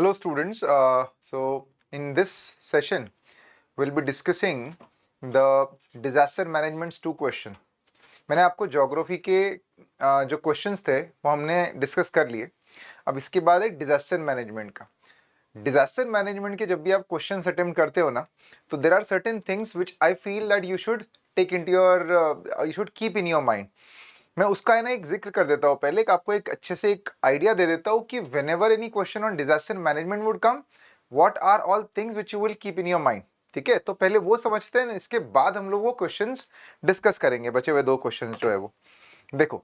Hello students, so in this session we'll be discussing the disaster management's 2 question. मैंने आपको geography के जो questions थे वो हमने डिस्कस कर लिए. अब इसके बाद है डिजास्टर मैनेजमेंट का. डिजास्टर मैनेजमेंट के जब भी आप क्वेश्चंस अटेम्प्ट करते हो ना, तो there are certain things which I feel that you should take into your you should keep in your mind. मैं उसका है ना एक जिक्र कर देता हूँ पहले, कि आपको एक अच्छे से एक आइडिया दे देता हूँ कि whenever any question on disaster management would come, what are all things which you will keep in your mind. ठीक है, तो पहले वो समझते हैं, इसके बाद हम लोग वो क्वेश्चंस डिस्कस करेंगे. बचे हुए 2 क्वेश्चंस जो है वो देखो.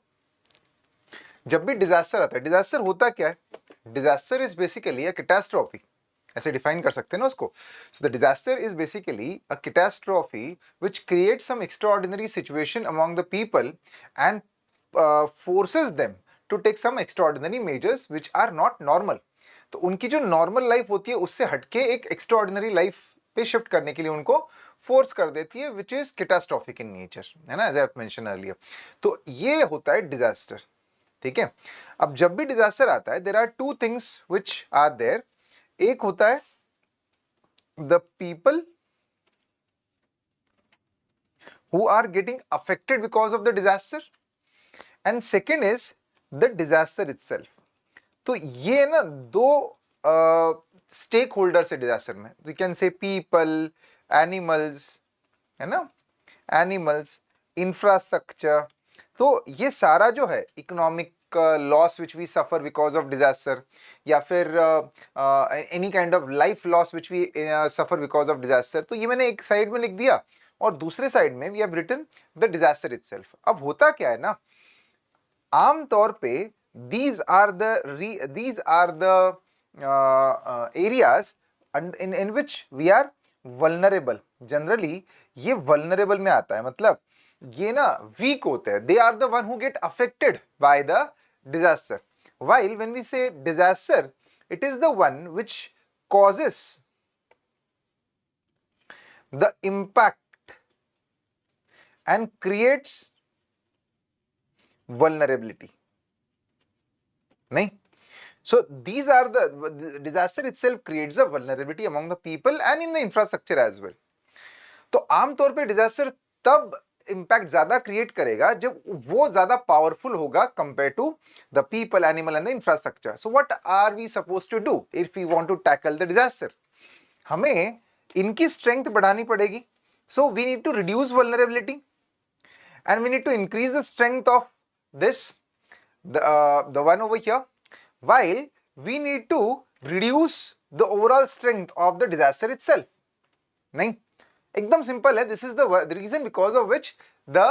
जब भी डिजास्टर आता है, डिजास्टर होता क्या है? Disaster is basically a catastrophe, ऐसे डिफाइन कर सकते हैं ना उसको. So the disaster is basically a catastrophe which creates some extraordinary situation among the people and forces them to take some extraordinary measures which are not normal. तो उनकी जो normal life होती है उससे हटके एक एक्स्ट्राऑर्डिनरी लाइफ पे shift करने के लिए उनको फोर्स कर देती है, which is catastrophic in nature, है ना, एज आई मेंशन अर्लियर. तो ये होता है डिजास्टर. ठीक है, अब जब भी डिजास्टर आता है there are 2 things which are there. एक होता है the people who are getting affected because of the disaster, and second is the disaster itself. तो ये ना 2 स्टेक होल्डर्स है डिजास्टर में. You can say people, animals, है ना, एनिमल्स, इंफ्रास्ट्रक्चर. तो ये सारा जो है economic loss which we suffer because of disaster, या फिर any kind of life loss which we suffer because of disaster, तो ये मैंने एक साइड में लिख दिया और दूसरे साइड में we have written the disaster itself. अब होता क्या है ना, आमतौर पे these are the areas in which we are vulnerable. Generally ये vulnerable में आता है, मतलब ये ना weak होते हैं. They are the one who get affected by the disaster. While when we say disaster, it is the one which causes the impact and creates vulnerability. नहीं. So these are the disaster itself creates a vulnerability among the people and in the infrastructure as well. तो आमतौर पे disaster तब impact ज्यादा create करेगा जब वो ज्यादा पावरफुल होगा compare to the people, animal and the infrastructure. So what are we suppose to do if we want to tackle the disaster? हमें इनकी स्ट्रेंथ बढ़ानी पड़ेगी. So we need to reduce vulnerability and we need to increase the strength of this, the one over here, while we need to reduce the overall strength of the disaster itself. नहीं, एकदम simple है. This is the reason because of which the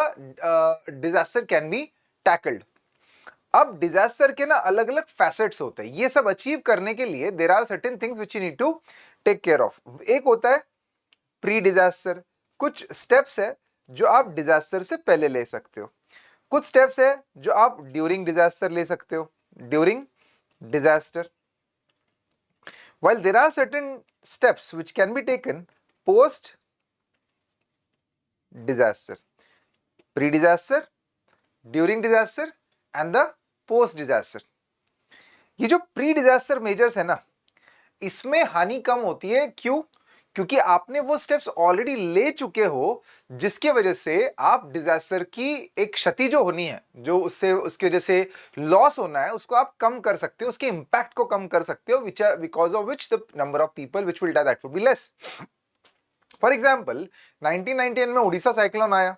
disaster can be tackled. अब disaster के ना अलग अलग facets होते हैं. ये सब अचीव करने के लिए there are certain things which you need to take care of. एक होता है प्री डिजास्टर. कुछ स्टेप्स है जो आप डिजास्टर से पहले ले सकते हो. कुछ स्टेप्स है जो आप ड्यूरिंग डिजास्टर ले सकते हो, during disaster. while there are certain steps which can be taken post disaster, pre disaster, during disaster and the post disaster. ये जो प्री डिजास्टर मेजर्स है ना, इसमें हानि कम होती है. क्यों? क्योंकि आपने वो स्टेप्स ऑलरेडी ले चुके हो, जिसके वजह से आप डिजास्टर की एक क्षति जो होनी है, जो उससे उसकी वजह से लॉस होना है, उसको आप कम कर सकते हो, उसके इंपैक्ट को कम कर सकते हो, which because of which the number of people which will die that would be less. For example 1991 में उड़ीसा साइक्लोन आया.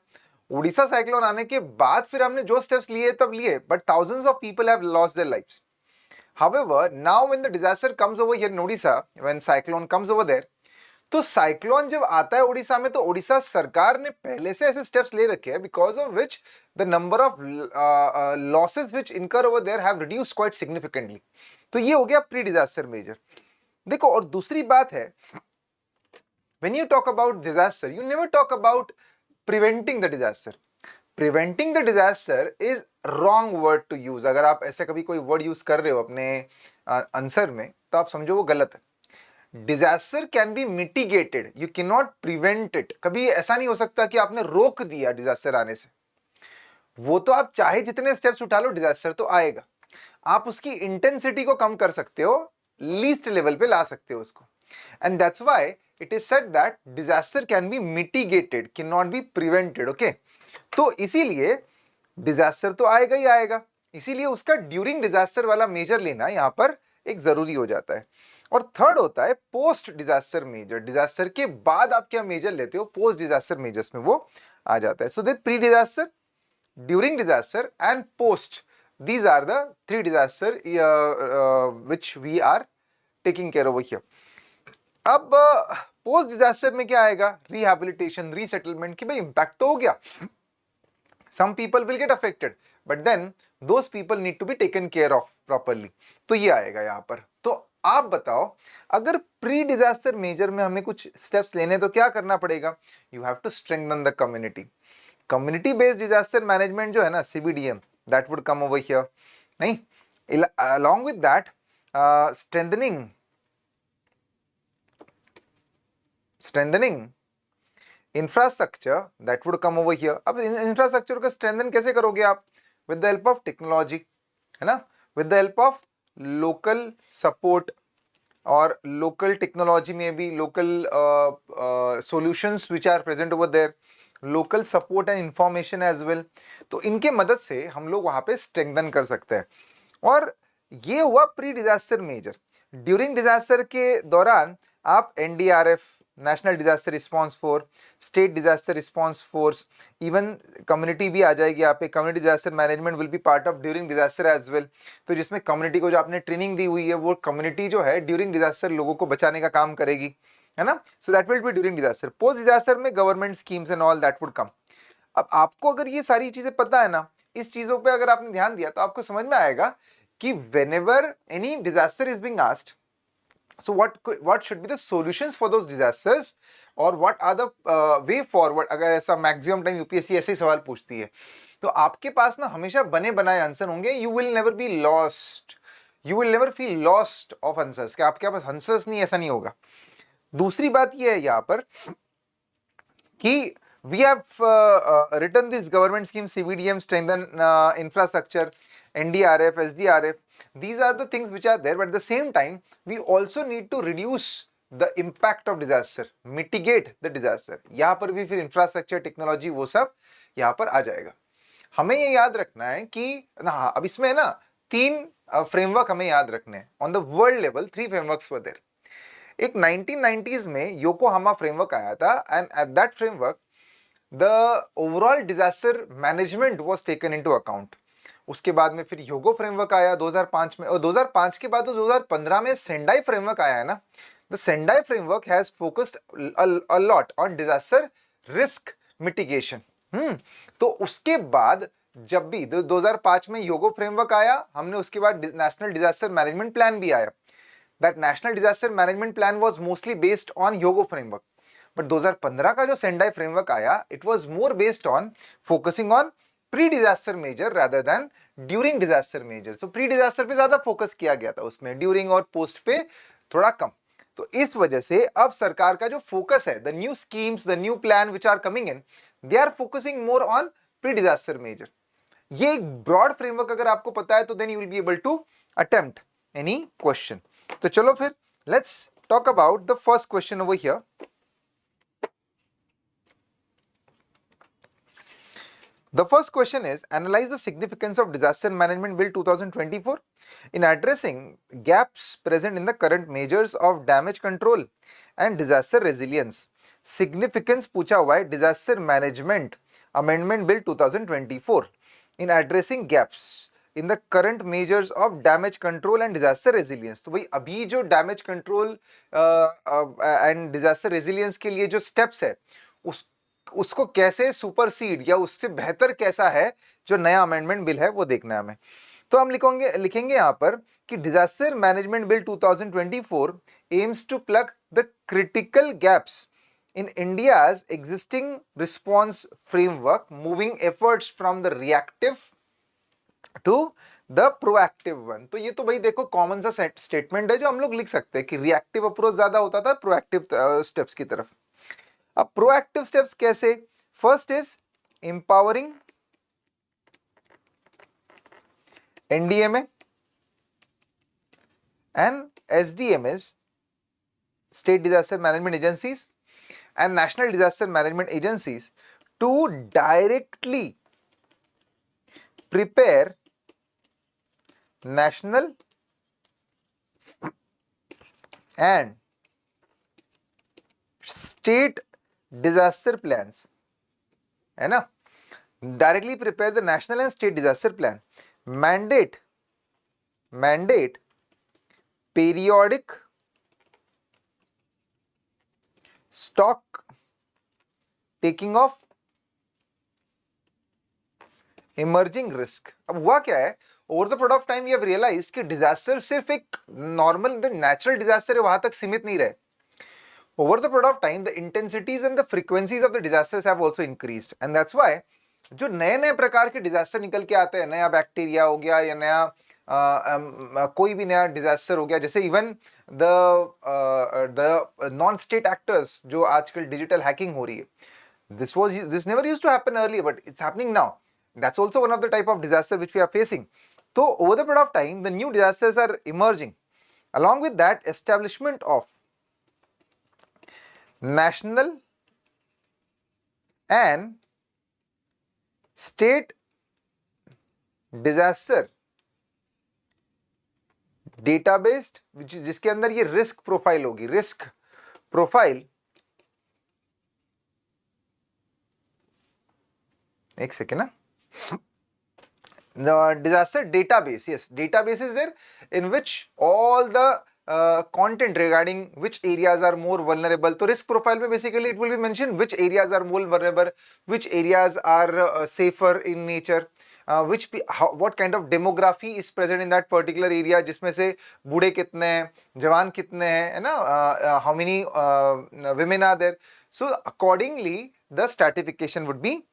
उड़ीसा साइक्लोन आने के बाद फिर हमने जो स्टेप्स लिए तब लिए, but thousands of people have lost their lives. However, now when the disaster comes over here in Odisha, when cyclone comes over there, तो साइक्लोन जब आता है उड़ीसा में, तो उड़ीसा सरकार ने पहले से ऐसे स्टेप्स ले रखे हैं because of which the number of losses which incur over there have reduced quite significantly. तो ये हो गया प्री डिजास्टर मेजर. देखो, और दूसरी बात है, when you talk about disaster you never talk about preventing the disaster. Preventing the disaster is wrong word to use. अगर आप ऐसे कभी कोई वर्ड यूज कर रहे हो अपने आंसर में, तो आप समझो वो गलत है. Disaster can be mitigated, you can not prevent it. कभी ऐसा नहीं हो सकता कि आपने रोक दिया डिजास्टर आने से. वो तो आप चाहे जितने स्टेप्स उठा लो, डिजास्टर तो आएगा. आप उसकी इंटेंसिटी को कम कर सकते हो लीस्ट लेवल पे ला सकते हो उसको। And that's why it is said that disaster can be mitigated, can not be prevented. Okay, तो इसीलिए डिजास्टर तो आएगा ही आएगा, इसीलिए उसका ड्यूरिंग डिजास्टर वाला मेजर लेना यहां पर एक जरूरी हो जाता है। और थर्ड होता है पोस्ट डिजास्टर मेजर, डिजास्टर के बाद आप क्या मेजर लेते हो, पोस्ट डिजास्टर मेजर्स में वो आ जाता है। So that pre disaster, during disaster and post, these are the three disaster which we are taking care over here. अब पोस्ट डिजास्टर में क्या आएगा, रिहैबिलिटेशन, रीसेटलमेंट, कि भाई इंपैक्ट तो हो गया, some people will get affected but then those people need to be taken care of properly, तो ये आएगा यहां पर। तो आप बताओ अगर प्री डिजास्टर मेजर में हमें कुछ स्टेप्स लेने तो क्या करना पड़ेगा, you have to strengthen the community, community based disaster management जो है ना CBDM, that would come over here, नहीं, along with that strengthening infrastructure, that would come over here. अब इंफ्रास्ट्रक्चर का स्ट्रेंथन कैसे करोगे आप, with the help of technology, है ना, with the help of local support, और लोकल टेक्नोलॉजी में भी local solutions which are present over there, local support and information as well. तो इनके मदद से हम लोग वहां पे स्ट्रेंथन कर सकते हैं। और ये हुआ pre disaster measure. During disaster के दौरान आप NDRF, national disaster response force, state disaster response force, even community भी आ जाएगी यहाँ पे, community disaster management will be part of during disaster as well. तो जिसमें कम्युनिटी को जो आपने ट्रेनिंग दी हुई है वो कम्युनिटी जो है ड्यूरिंग डिजास्टर लोगों को बचाने का काम करेगी, है ना। So that will be during disaster. Post disaster में government schemes and all that would come. अब आपको अगर ये सारी चीजें पता है ना, इस चीजों पे अगर आपने ध्यान दिया तो आपको समझ में आएगा कि whenever any disaster is being asked, so what should be the solutions for those disasters, और what are the way forward। अगर ऐसा मैक्सिमम टाइम यूपीएससी ऐसे ही सवाल पूछती है तो आपके पास ना हमेशा बने बनाए आंसर होंगे। You will never be lost, you will never feel lost of answers, कि आपके पास आंसर्स नहीं, ऐसा नहीं होगा। दूसरी बात ये है यहाँ पर कि we have written this government scheme, CBDM, strengthen infrastructure, NDRF, SDRF, these are the things which are there, but at the same time we also need to reduce the impact of disaster, mitigate the disaster। यहाँ पर भी फिर infrastructure, technology, वो सब यहाँ पर आ जाएगा। हमें ये याद रखना है कि ना, अब इसमें है ना 3 फ्रेमवर्क हमें याद रखने हैं। On the world level 3 frameworks were there. एक 1990s में योकोहामा फ्रेमवर्क आया था, and at that framework the overall disaster management was taken into account। उसके बाद में फिर ह्योगो फ्रेमवर्क आया 2005 में, और 2005 के बाद तो 2015 में सेंडाई फ्रेमवर्क आया है ना। The Sendai framework has focused a lot on disaster risk mitigation। तो उसके बाद जब भी 2005 में ह्योगो फ्रेमवर्क आया, हमने उसके बाद नेशनल डिजास्टर मैनेजमेंट प्लान भी आया। That national disaster management plan was mostly based on Hyogo framework. But 2015 का जो सेंडाई फ्रेमवर्क आया, it was more based on focusing on pre disaster measure rather than during disaster measure. So pre disaster पे ज्यादा focus किया गया था उसमें, during और पोस्ट पे थोड़ा कम। तो इस वजह से अब सरकार का जो फोकस है, the new schemes, the new plan which are coming in, they are focusing more on pre disaster measure. ये एक ब्रॉड फ्रेमवर्क अगर आपको पता है तो then you will be able to attempt any question. तो चलो फिर let's talk about the first question over here. The first question is, analyze the significance of Disaster Management Bill 2024 in addressing gaps present in the current measures of damage control and disaster resilience। Significance पूछा हुआ है Disaster Management Amendment Bill 2024 in addressing gaps in the current measures of damage control and disaster resilience। तो भाई अभी जो damage control and disaster resilience के लिए जो steps है उसको कैसे सुपरसीड या उससे बेहतर कैसा है जो नया अमेंडमेंट बिल है वो देखना है हमें। तो हम लिखेंगे यहां पर कि disaster management bill 2024 aims to plug the critical gaps in India's existing response framework, moving efforts from the reactive to the proactive one. तो ये तो भाई देखो कॉमन सा स्टेटमेंट है जो हम लोग लिख सकते हैं कि रिएक्टिव अप्रोच ज्यादा होता था प्रोएक्टिव स्टेप्स की तरफ। अब प्रोएक्टिव स्टेप्स कैसे, first is empowering NDMA and SDMs, state disaster management agencies, and national disaster management agencies to directly prepare national and state disaster plans, है ना? Directly prepare the national and state disaster plan. Mandate periodic stock taking of emerging risk. अब हुआ क्या है, over the period of time we have realised कि disaster सिर्फ एक normal natural disaster है वहां तक सीमित नहीं रहे. Over the period of time the intensities and the frequencies of the disasters have also increased, and that's why जो नए नए प्रकार के डिजास्टर निकल के आते हैं, नया बैक्टीरिया हो गया या नया कोई भी नया डिजास्टर हो गया, जैसे even the non state actors जो आजकल डिजिटल हैकिंग हो रही है, this never used to happen earlier, but it's happening now. That's also one of the type of disaster which we are facing. So over the period of time, the new disasters are emerging. Along with that, establishment of national and state disaster database, which is जिसके अंदर ये risk profile होगी, risk profile. एक second ना. The disaster database, yes, database is there in which all the content regarding which areas are more vulnerable. So risk profile में basically it will be mentioned which areas are more vulnerable, which areas are safer in nature, what kind of demography is present in that particular area, जिसमें से बूढ़े कितने हैं, जवान कितने हैं, है ना, how many women are there. So accordingly the stratification would be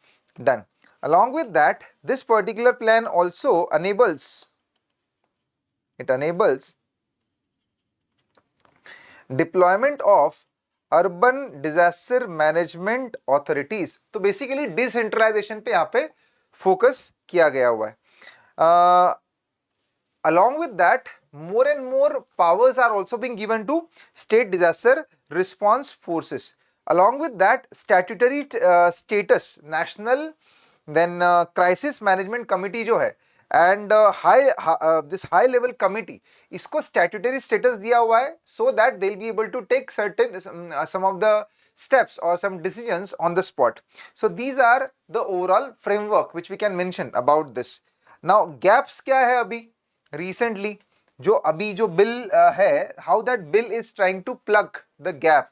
done. Along with that, this particular plan also enables deployment of urban disaster management authorities. तो basically decentralization पे यहाँ पे focus किया गया हुआ है. Along with that, more and more powers are also being given to state disaster response forces. Along with that, statutory status, national then crisis management committee जो है and this high level committee, इसको statutory status दिया हुआ है so that they'll be able to take certain some of the steps or some decisions on the spot. So these are the overall framework which we can mention about this. Now gaps क्या है अभी recently जो अभी जो bill है, how that bill is trying to plug the gap.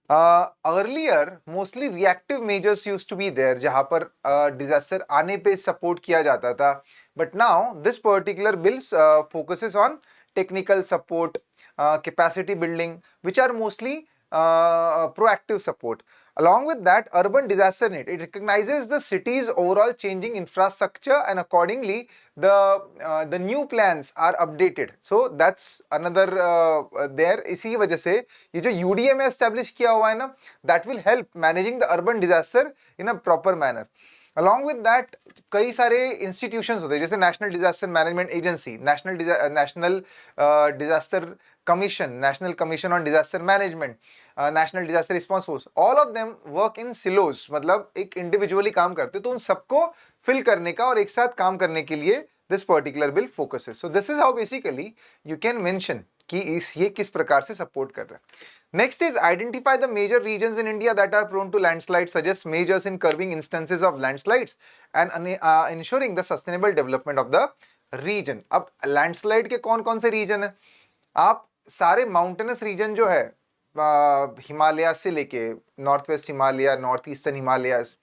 Earlier mostly reactive measures used to be there जहां पर disaster आने पे support किया जाता था, but now this particular bill focuses on technical support, capacity building, which are mostly proactive support. Along with that, urban disaster net, it recognizes the city's overall changing infrastructure and accordingly the new plans are updated. So that's another there. इसी वजह से ये जो UDA में establish किया हुआ है ना, that will help managing the urban disaster in a proper manner. Along with that, कई सारे institutions होते हैं जैसे National Disaster Management Agency, National Disaster Commission, National Commission on Disaster Management, National Disaster Response Force. All of them work in silos, मतलब एक individually काम करते, तो उन सबको fill करने का और एक साथ काम करने के लिए this particular bill focuses. So this is how basically you can mention कि ये किस प्रकार से support कर रहा है. Next is identify the major regions in India that are prone to landslides, suggest measures in curbing instances of landslides and ensuring the sustainable development of the region. अब landslide के कौन-कौन से region है? आप सारे mountainous region जो है हिमालय से लेके north west Himalaya, north eastern Himalayas,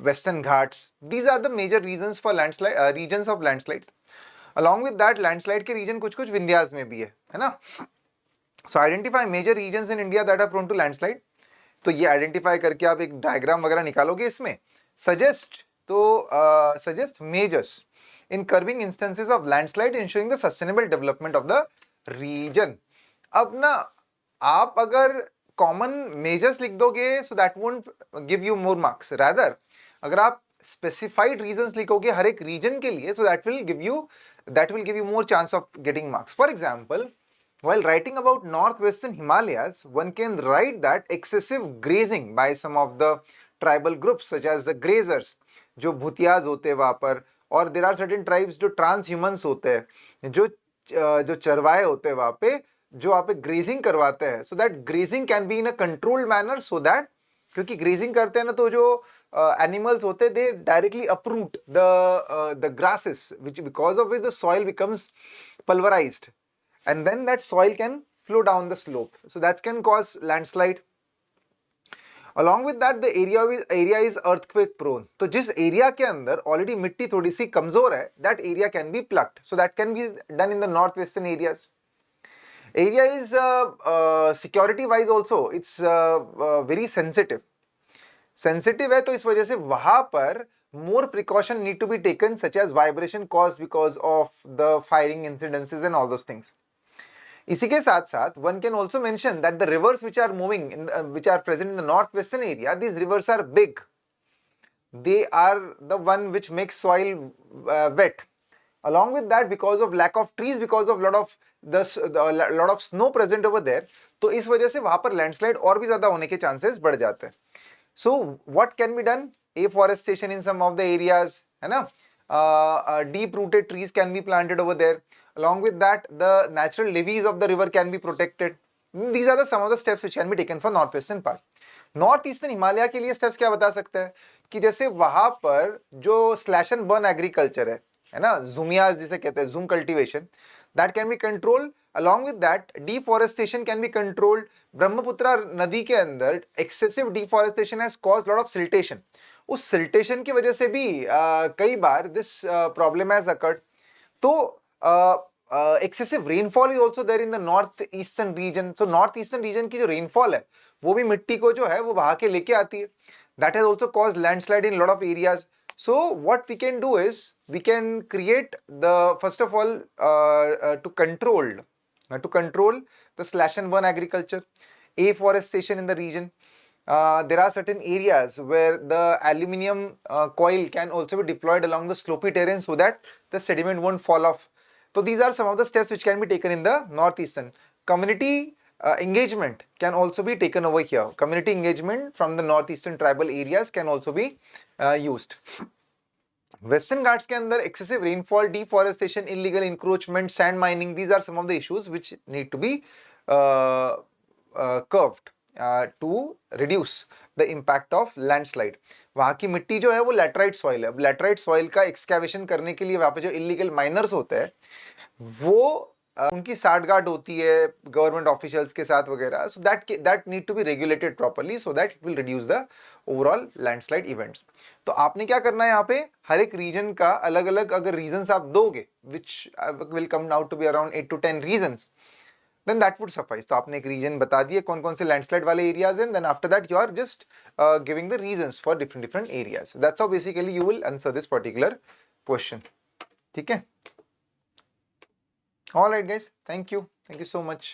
western ghats, these are the major reasons for landslide regions of landslides. Along with that, landslide के region कुछ-कुछ विंध्यास में भी है ना? So identify major regions in India that are prone to landslide. तो ये identify करके आप एक diagram वगैरह निकालोगे इसमें. Suggest measures in curbing instances of landslide, ensuring the sustainable development of the region. अब ना आप अगर common measures लिख दोगे, so that won't give you more marks. Rather, अगर आप स्पेसिफाइड रीजंस लिखोगे हर एक रीजन के लिए, so that will give you more chance of getting marks. For example, while writing about northwestern Himalayas, one can write that excessive grazing by some of the tribal groups such as the grazers, जो भूतियाज होते हैं वहां पर, और there are certain tribes जो transhumans होते हैं, जो चरवाहे होते हैं वहां पे, जो वहां पे ग्रेजिंग करवाते हैं, so that grazing can be in a controlled manner, so that क्योंकि ग्रेजिंग करते हैं ना तो जो एनिमल्स होते हैं, दे directly uproot the grasses, which because of which the soil becomes pulverized, and then that soil can flow down the slope, so that can cause landslide. Along with that, the area is earthquake prone. तो जिस area के अंदर already मिट्टी थोड़ी सी कमजोर है, that area can be plucked, so that can be done in the northwestern areas. Area is security wise also, it's very sensitive है, तो इस वजह से वहां पर more precaution need to be taken, such as vibration caused because of the firing incidences and all those things. इसी के साथ साथ one can also mention that the rivers which are moving which are present in the northwestern area, these rivers are big. They are the one which makes soil wet. Along with that, because of lack of trees, because of lot of snow present over there, तो इस वजह से वहां पर landslide और भी ज्यादा होने के चांसेस बढ़ जाते हैं. So what can be done? Afforestation in some of the areas, है ना? Deep rooted trees can be planted over there. Along with that, the natural levees of the river can be protected. These are some of the steps which can be taken for northwestern part. North eastern Himalaya के लिए steps क्या बता सकते हैं कि जैसे वहां पर जो स्लैश एंड बर्न एग्रीकल्चर है ना, जुमियाज जिसे कहते हैं, zoom cultivation, that can be controlled. Along with that, deforestation can be controlled. Brahmaputra नदी के अंदर excessive deforestation has caused lot of siltation. उस siltation की वजह से भी कई बार this problem has occurred. तो excessive rainfall is also there in the northeastern region. So northeastern region की जो rainfall है, वो भी मिट्टी को जो है वो बहा के लेके आती है. That has also caused landslide in lot of areas. So what we can do is we can create the first of all to control the slash and burn agriculture, afforestation in the region. There are certain areas where the aluminium coil can also be deployed along the slopy terrain so that the sediment won't fall off. So these are some of the steps which can be taken in the northeastern. Community engagement can also be taken over here. Community engagement from the northeastern tribal areas can also be used. Western Ghats के अंदर excessive rainfall, deforestation, illegal encroachment, sand mining, these are some of the issues which need to be curved to reduce the impact of landslide. वहाँ की मिट्टी जो है वो laterite soil है. अब लैटराइट सॉइल का एक्सकैवेशन करने के लिए वहाँ पे जो इलीगल माइनर्स होते हैं वो उनकी साठगांठ होती है गवर्नमेंट ऑफिशियल्स के साथ वगैरह. So that need to be regulated properly so that it will reduce the overall landslide events. तो आपने क्या करना है, यहाँ पे हर एक रीजन का अलग अलग अगर रीजंस आप दोगे, which will come out to be around 8 to 10 reasons, then that would suffice. तो आपने एक रीजन बता दिए कौन कौन से लैंडस्लाइड वाले एरियाज हैं, then after that you are just giving the reasons for different areas. That's how basically you will answer this particular question. ठीक है? All right guys, thank you so much.